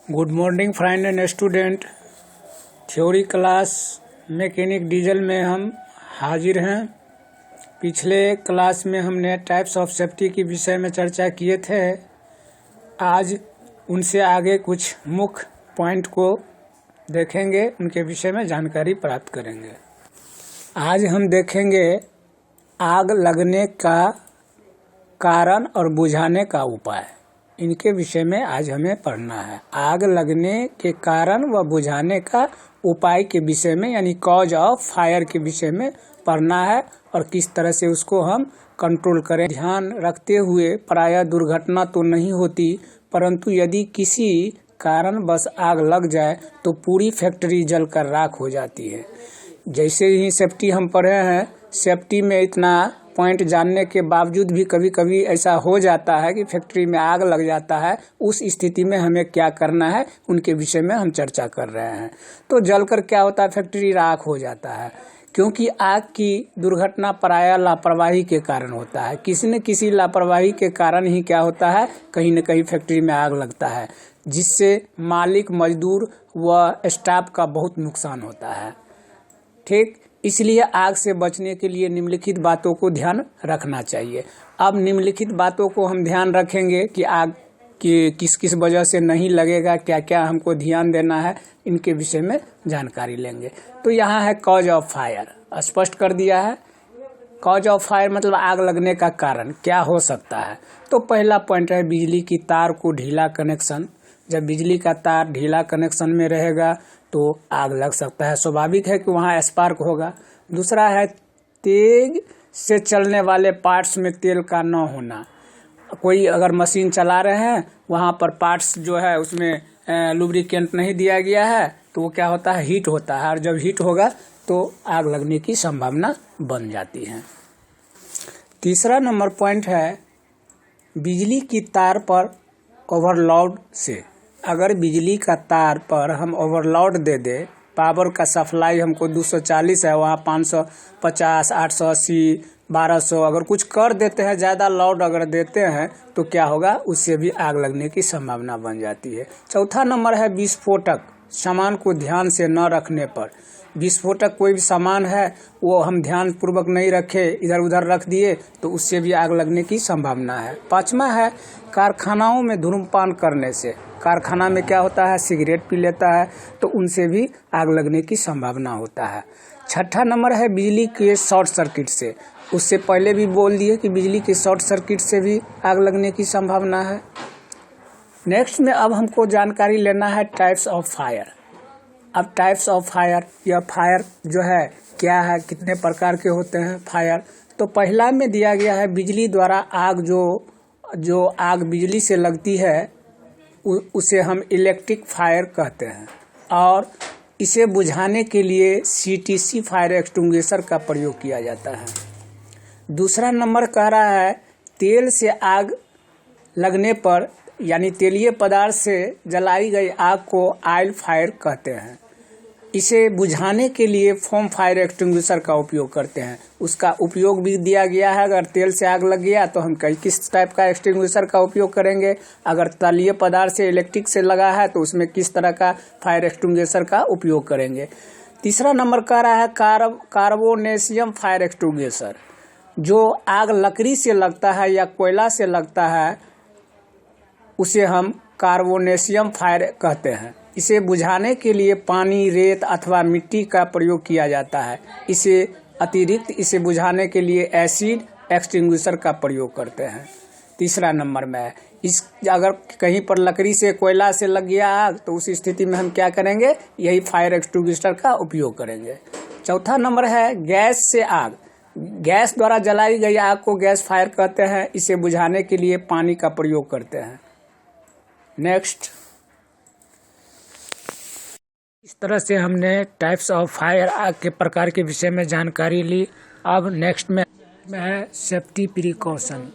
Good morning friend and student. Theory class mechanic diesel में हम हाजिर हैं। पिछले क्लास में हमने टाइप्स ऑफ सेफ्टी के विषय में चर्चा किए थे। आज उनसे आगे कुछ मुख्य पॉइंट को देखेंगे, उनके विषय में जानकारी प्राप्त करेंगे। आज हम देखेंगे आग लगने का कारण और बुझाने का उपाय। इनके विषय में आज हमें पढ़ना है। आग लगने के कारण व बुझाने का उपाय के विषय में, यानी कॉज ऑफ फायर के विषय में पढ़ना है और किस तरह से उसको हम कंट्रोल करें। ध्यान रखते हुए प्रायः दुर्घटना तो नहीं होती, परंतु यदि किसी कारण बस आग लग जाए तो पूरी फैक्ट्री जलकर राख हो जाती है। जैसे ही सेफ्टी हम पढ़े हैं, सेफ्टी में इतना पॉइंट जानने के बावजूद भी कभी कभी ऐसा हो जाता है कि फैक्ट्री में आग लग जाता है। उस स्थिति में हमें क्या करना है, उनके विषय में हम चर्चा कर रहे हैं। तो जलकर क्या होता है, फैक्ट्री राख हो जाता है, क्योंकि आग की दुर्घटना प्रायः लापरवाही के कारण होता है। किसी न किसी लापरवाही के कारण ही क्या होता है, कहीं न कहीं फैक्ट्री में आग लगता है, जिससे मालिक, मजदूर व स्टाफ का बहुत नुकसान होता है। ठीक, इसलिए आग से बचने के लिए निम्नलिखित बातों को ध्यान रखना चाहिए। अब निम्नलिखित बातों को हम ध्यान रखेंगे कि आग की किस किस वजह से नहीं लगेगा, क्या क्या हमको ध्यान देना है, इनके विषय में जानकारी लेंगे। तो यहाँ है कॉज ऑफ फायर, स्पष्ट कर दिया है। कॉज ऑफ फायर मतलब आग लगने का कारण क्या हो सकता है। तो पहला पॉइंट है बिजली की तार को ढीला कनेक्शन। जब बिजली का तार ढीला कनेक्शन में रहेगा तो आग लग सकता है, स्वाभाविक है कि वहाँ स्पार्क होगा। दूसरा है तेज से चलने वाले पार्ट्स में तेल का न होना। कोई अगर मशीन चला रहे हैं, वहाँ पर पार्ट्स जो है उसमें लुब्रिकेंट नहीं दिया गया है, तो वो क्या होता है, हीट होता है, और जब हीट होगा तो आग लगने की संभावना बन जाती है। तीसरा नंबर पॉइंट है बिजली की तार पर ओवरलोड से। अगर बिजली का तार पर हम ओवरलोड दे दे, पावर का सप्लाई हमको 240 है, वहाँ 550, 880, 1200 अगर कुछ कर देते हैं, ज़्यादा लोड अगर देते हैं तो क्या होगा, उससे भी आग लगने की संभावना बन जाती है। चौथा नंबर है विस्फोटक। सामान को ध्यान से न रखने पर, विस्फोटक कोई भी सामान है वो हम ध्यान पूर्वक नहीं रखे, इधर उधर रख दिए, तो उससे भी आग लगने की संभावना है। पांचवा है कारखानाओं में धूम्रपान करने से। कारखाना में क्या होता है, सिगरेट पी लेता है, तो उनसे भी आग लगने की संभावना होता है। छठा नंबर है बिजली के शॉर्ट सर्किट से। उससे पहले भी बोल दिए कि बिजली के शॉर्ट सर्किट से भी आग लगने की संभावना है। नेक्स्ट में अब हमको जानकारी लेना है टाइप्स ऑफ फायर। अब टाइप्स ऑफ फायर, यह फायर जो है क्या है, कितने प्रकार के होते हैं फायर। तो पहला में दिया गया है बिजली द्वारा आग, जो आग बिजली से लगती है उसे हम इलेक्ट्रिक फायर कहते हैं, और इसे बुझाने के लिए CTC फायर एक्सटिंग्विशर का प्रयोग किया जाता है। दूसरा नंबर कह रहा है तेल से आग लगने पर, यानी तेलीय पदार्थ से जलाई गई आग को ऑयल फायर कहते हैं। इसे बुझाने के लिए फोम फायर एक्सटिंग्विशर का उपयोग करते हैं। उसका उपयोग भी दिया गया है। अगर तेल से आग लग गया तो हम किस टाइप का एक्सटिंग्विशर का उपयोग करेंगे, अगर तलीय पदार्थ से इलेक्ट्रिक से लगा है तो उसमें किस तरह का फायर एक्सटिंग्विशर का उपयोग करेंगे। तीसरा नंबर कह रहा है कार्बोनेशियम फायर एक्सटिंग्विशर। जो आग लकड़ी से लगता है या कोयला से लगता है, उसे हम कार्बोनेशियम फायर कहते हैं। इसे बुझाने के लिए पानी, रेत अथवा मिट्टी का प्रयोग किया जाता है। इसे अतिरिक्त इसे बुझाने के लिए एसिड एक्सटिंग्विशर का प्रयोग करते हैं। तीसरा नंबर में अगर कहीं पर लकड़ी से, कोयला से लग गया आग, तो उस स्थिति में हम क्या करेंगे, यही फायर एक्सटिंग्विशर का उपयोग करेंगे। चौथा नंबर है गैस से आग। गैस द्वारा जलाई गई आग को गैस फायर कहते हैं। इसे बुझाने के लिए पानी का प्रयोग करते हैं। नेक्स्ट, इस तरह से हमने टाइप्स ऑफ फायर, आग के प्रकार के विषय में जानकारी ली। अब नेक्स्ट में है सेफ्टी प्रिकॉशन।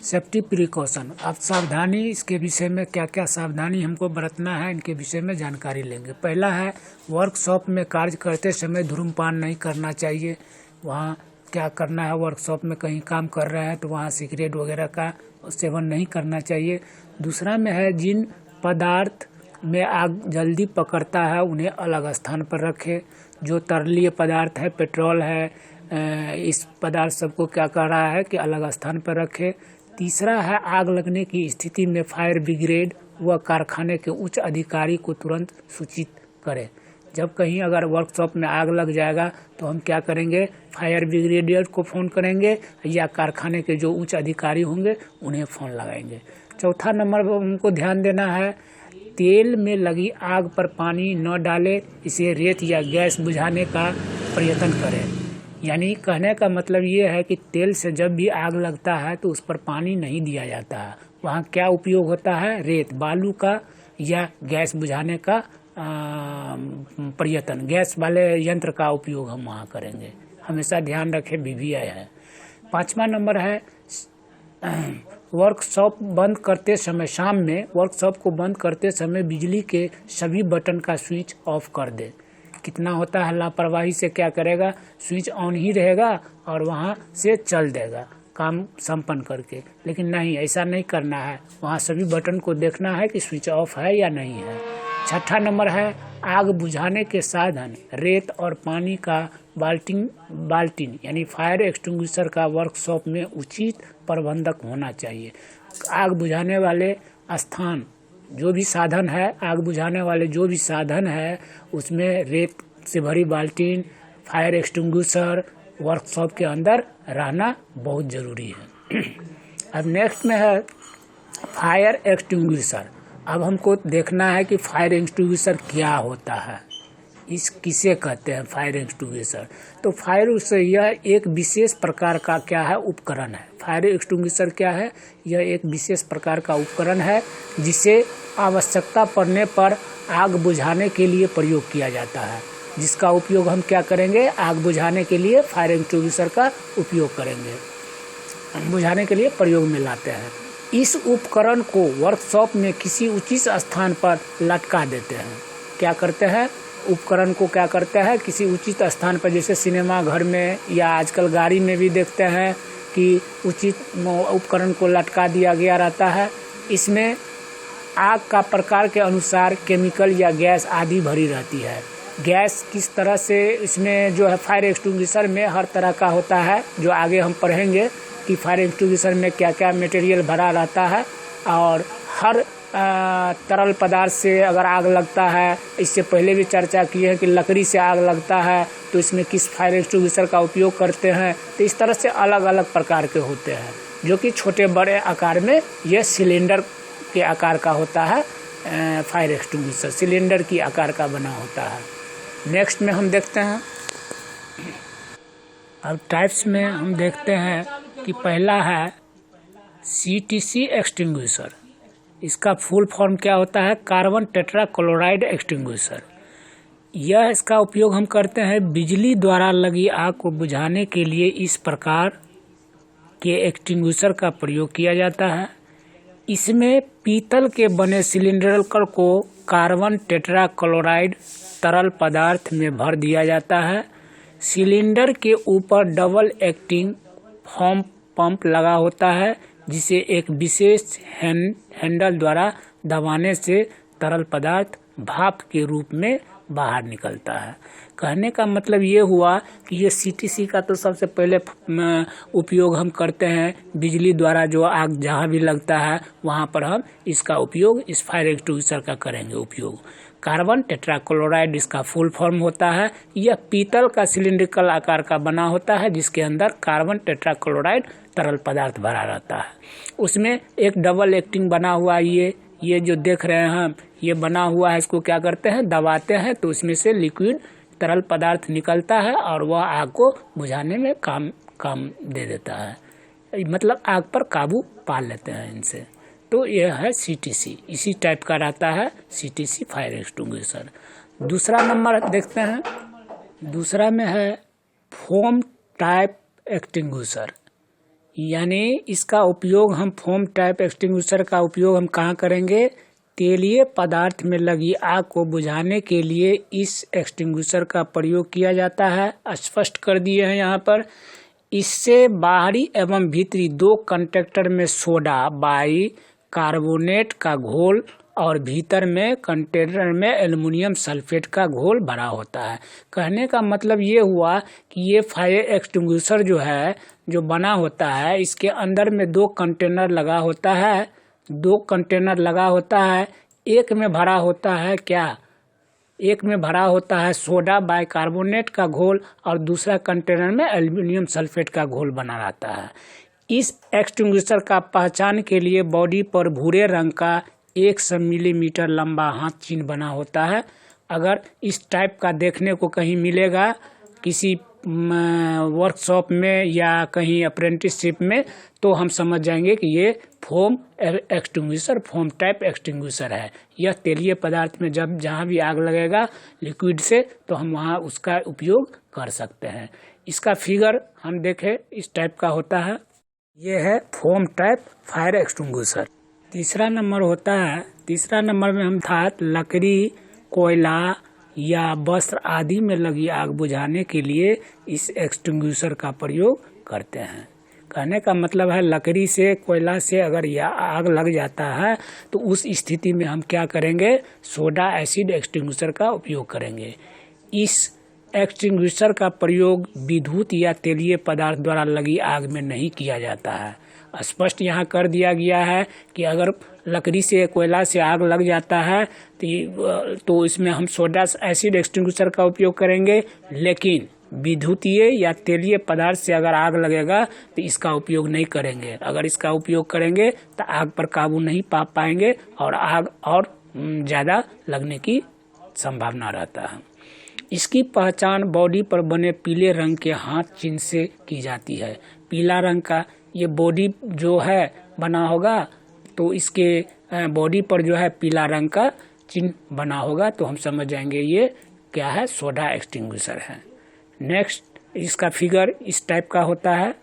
सेफ्टी प्रिकॉशन, अब सावधानी, इसके विषय में क्या क्या सावधानी हमको बरतना है, इनके विषय में जानकारी लेंगे। पहला है वर्कशॉप में कार्य करते समय धूम्रपान नहीं करना चाहिए। वहाँ क्या करना है, वर्कशॉप में कहीं काम कर रहे हैं तो वहाँ सिगरेट वगैरह का सेवन नहीं करना चाहिए। दूसरा में है जिन पदार्थ में आग जल्दी पकड़ता है उन्हें अलग स्थान पर रखें। जो तरलीय पदार्थ है, पेट्रोल है, इस पदार्थ सबको क्या कर रहा है कि अलग स्थान पर रखें। तीसरा है आग लगने की स्थिति में फायर ब्रिगेड व कारखाने के उच्च अधिकारी को तुरंत सूचित करें। जब कहीं अगर वर्कशॉप में आग लग जाएगा तो हम क्या करेंगे, फायर ब्रिगेडियर को फ़ोन करेंगे या कारखाने के जो उच्च अधिकारी होंगे उन्हें फ़ोन लगाएंगे। चौथा नंबर पर हमको ध्यान देना है, तेल में लगी आग पर पानी न डालें, इसे रेत या गैस बुझाने का प्रयत्न करें। यानी कहने का मतलब ये है कि तेल से जब भी आग लगता है तो उस पर पानी नहीं दिया जाता है, वहाँ क्या उपयोग होता है, रेत बालू का या गैस बुझाने का प्रयत्न, गैस वाले यंत्र का उपयोग हम वहाँ करेंगे। हमेशा ध्यान रखें, BVI है। 5वां नंबर है वर्कशॉप बंद करते समय, शाम में वर्कशॉप को बंद करते समय बिजली के सभी बटन का स्विच ऑफ कर दे। कितना होता है लापरवाही से क्या करेगा, स्विच ऑन ही रहेगा और वहाँ से चल देगा काम संपन्न करके, लेकिन नहीं, ऐसा नहीं करना है। वहाँ सभी बटन को देखना है कि स्विच ऑफ है या नहीं है। 6ठा नंबर है आग बुझाने के साधन, रेत और पानी का बाल्टीन यानी फायर एक्सटिंग्विशर का वर्कशॉप में उचित प्रबंधक होना चाहिए। आग बुझाने वाले स्थान जो भी साधन है, आग बुझाने वाले जो भी साधन है उसमें रेत से भरी बाल्टीन, फायर एक्सटिंग्विशर वर्कशॉप के अंदर रहना बहुत ज़रूरी है। अब नेक्स्ट में है फायर एक्सटिंग्विशर। अब हमको देखना है कि फायर एक्सटिंग्विशर क्या होता है, इस किसे कहते हैं फायर एक्सटिंग्विशर। तो फायर यह एक विशेष प्रकार का क्या है, उपकरण है। फायर एक्सटिंग्विशर क्या है, यह एक विशेष प्रकार का उपकरण है जिसे आवश्यकता पड़ने पर आग बुझाने के लिए प्रयोग किया जाता है। जिसका उपयोग हम क्या करेंगे, आग बुझाने के लिए फायर एक्सटिंग्विशर का उपयोग करेंगे, बुझाने के लिए प्रयोग में लाते हैं। इस उपकरण को वर्कशॉप में किसी उचित स्थान पर लटका देते हैं। क्या करते हैं, उपकरण को क्या करते हैं, किसी उचित स्थान पर, जैसे सिनेमा घर में या आजकल गाड़ी में भी देखते हैं कि उचित उपकरण को लटका दिया गया रहता है। इसमें आग का प्रकार के अनुसार केमिकल या गैस आदि भरी रहती है। गैस किस तरह से इसमें जो है फायर एक्सटिंग्विशर में हर तरह का होता है, जो आगे हम पढ़ेंगे कि फायर एक्सटिंग्विशर में क्या क्या मटेरियल भरा रहता है। और हर तरल पदार्थ से अगर आग लगता है, इससे पहले भी चर्चा की है कि लकड़ी से आग लगता है तो इसमें किस फायर एक्सटिंग्विशर का उपयोग करते हैं। तो इस तरह से अलग अलग प्रकार के होते हैं, जो कि छोटे बड़े आकार में यह सिलेंडर के आकार का होता है। फायर एक्सटिंग्विशर सिलेंडर की आकार का बना होता है। नेक्स्ट में हम देखते हैं, अब टाइप्स में हम देखते हैं कि पहला है CTC एक्सटिंग्विशर। इसका फुल फॉर्म क्या होता है, कार्बन टेट्रा क्लोराइड एक्सटिंग्विशर। यह इसका उपयोग हम करते हैं बिजली द्वारा लगी आग को बुझाने के लिए। इस प्रकार के एक्सटिंग्विशर का प्रयोग किया जाता है। इसमें पीतल के बने सिलेंडर को कार्बन टेट्रा क्लोराइड तरल पदार्थ में भर दिया जाता है। सिलेंडर के ऊपर डबल एक्टिंग फोम पंप लगा होता है, जिसे एक विशेष हैंडल द्वारा दबाने से तरल पदार्थ भाप के रूप में बाहर निकलता है। कहने का मतलब ये हुआ कि ये CTC का तो सबसे पहले उपयोग हम करते हैं बिजली द्वारा, जो आग जहाँ भी लगता है वहाँ पर हम इसका उपयोग, इस फायर एक्सटिंग्विशर का करेंगे उपयोग। कार्बन टेट्रा क्लोराइड इसका फुल फॉर्म होता है। यह पीतल का सिलिंड्रिकल आकार का बना होता है, जिसके अंदर कार्बन टेट्रा क्लोराइड तरल पदार्थ भरा रहता है। उसमें एक डबल एक्टिंग बना हुआ, ये जो देख रहे हैं हम, ये बना हुआ है। इसको क्या करते हैं, दबाते हैं तो इसमें से लिक्विड तरल पदार्थ निकलता है और वह आग को बुझाने में काम दे देता है, मतलब आग पर काबू पा लेते हैं इनसे। तो यह है CTC, इसी टाइप का रहता है CTC फायर एक्सटिंग्विशर। दूसरा नंबर देखते हैं, दूसरा में है फोम टाइप एक्सटिंग्विशर। यानी इसका उपयोग हम फोम टाइप एक्सटिंग्विशर का उपयोग हम कहाँ करेंगे, तेलीय पदार्थ में लगी आग को बुझाने के लिए इस एक्सटिंग्विशर का प्रयोग किया जाता है। स्पष्ट कर दिए हैं यहाँ पर। इससे बाहरी एवं भीतरी दो कंटेक्टर में सोडा बाई कार्बोनेट का घोल और भीतर में कंटेनर में एल्युमिनियम सल्फेट का घोल भरा होता है। कहने का मतलब ये हुआ कि ये फायर एक्सटिंग्विशर जो है, जो बना होता है, इसके अंदर में 2 कंटेनर लगा होता है। 2 कंटेनर लगा होता है। एक में भरा होता है क्या? एक में भरा होता है सोडा बाइकार्बोनेट का घोल और दूसरा कंटेनर में एल्युमिनियम सल्फेट का घोल बना रहता है। इस एक्सटिंग्विशर का पहचान के लिए बॉडी पर भूरे रंग का 100 मिलीमीटर लंबा हाथ चिन्ह बना होता है। अगर इस टाइप का देखने को कहीं मिलेगा किसी वर्कशॉप में या कहीं अप्रेंटिसशिप में, तो हम समझ जाएंगे कि ये foam extinguisher, foam type extinguisher है। यह तेलीय पदार्थ में जब जहाँ भी आग लगेगा लिक्विड से, तो हम वहाँ उसका उपयोग कर सकते हैं। इसका फिगर हम देखें इस टाइप का होता है। ये है फोम टाइप फायर एक्सटिंग्विशर। तीसरा नंबर होता है, तीसरा नंबर में हम था लकड़ी, कोयला या वस्त्र आदि में लगी आग बुझाने के लिए इस एक्सटिंग्विशर का प्रयोग करते हैं। कहने का मतलब है लकड़ी से, कोयला से अगर यह आग लग जाता है तो उस स्थिति में हम क्या करेंगे? सोडा एसिड एक्सटिंग्विशर का उपयोग करेंगे। इस एक्सटिंग्विशर का प्रयोग विद्युत या तेलीय पदार्थ द्वारा लगी आग में नहीं किया जाता है। स्पष्ट यहाँ कर दिया गया है कि अगर लकड़ी से, कोयला से आग लग जाता है तो इसमें हम सोडा एसिड एक्सटिंग्विशर का उपयोग करेंगे, लेकिन विद्युतीय या तेलीय पदार्थ से अगर आग लगेगा तो इसका उपयोग नहीं करेंगे। अगर इसका उपयोग करेंगे तो आग पर काबू नहीं पा पाएंगे और आग और ज़्यादा लगने की संभावना रहता है। इसकी पहचान बॉडी पर बने पीले रंग के हाथ चिन्ह से की जाती है। पीला रंग का ये बॉडी जो है बना होगा, तो इसके बॉडी पर जो है पीला रंग का चिन्ह बना होगा, तो हम समझ जाएंगे ये क्या है? सोडा एक्सटिंग्विशर है। नेक्स्ट इसका फिगर इस टाइप का होता है,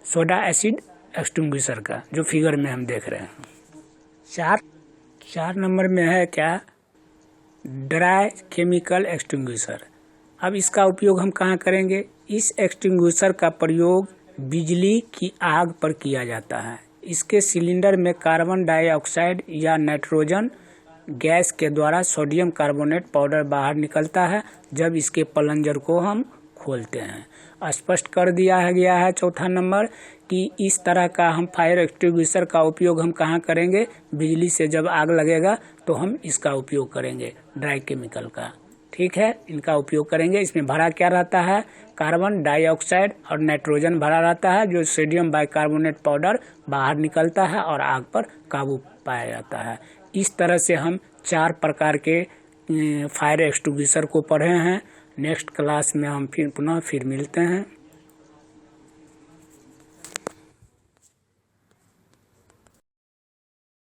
सोडा एसिड एक्सटिंग्विशर का, जो फिगर में हम देख रहे हैं। 4 नंबर में है क्या? Dry chemical extinguisher. अब इसका उपयोग हम कहाँ करेंगे? इस एक्सटिंग्विशर का प्रयोग बिजली की आग पर किया जाता है। इसके सिलेंडर में कार्बन डाइऑक्साइड या नाइट्रोजन गैस के द्वारा सोडियम कार्बोनेट पाउडर बाहर निकलता है जब इसके प्लंजर को हम खोलते हैं। स्पष्ट कर दिया गया है 4था नंबर कि इस तरह का हम फायर एक्सटिंग्विशर का उपयोग हम कहाँ करेंगे? बिजली से जब आग लगेगा तो हम इसका उपयोग करेंगे, ड्राई केमिकल का। ठीक है, इनका उपयोग करेंगे। इसमें भरा क्या रहता है? कार्बन डाइऑक्साइड और नाइट्रोजन भरा रहता है, जो सोडियम बाइकार्बोनेट पाउडर बाहर निकलता है और आग पर काबू पाया जाता है। इस तरह से हम 4 प्रकार के फायर एक्सटिंग्विशर को पढ़े हैं। नेक्स्ट क्लास में हम फिर मिलते हैं।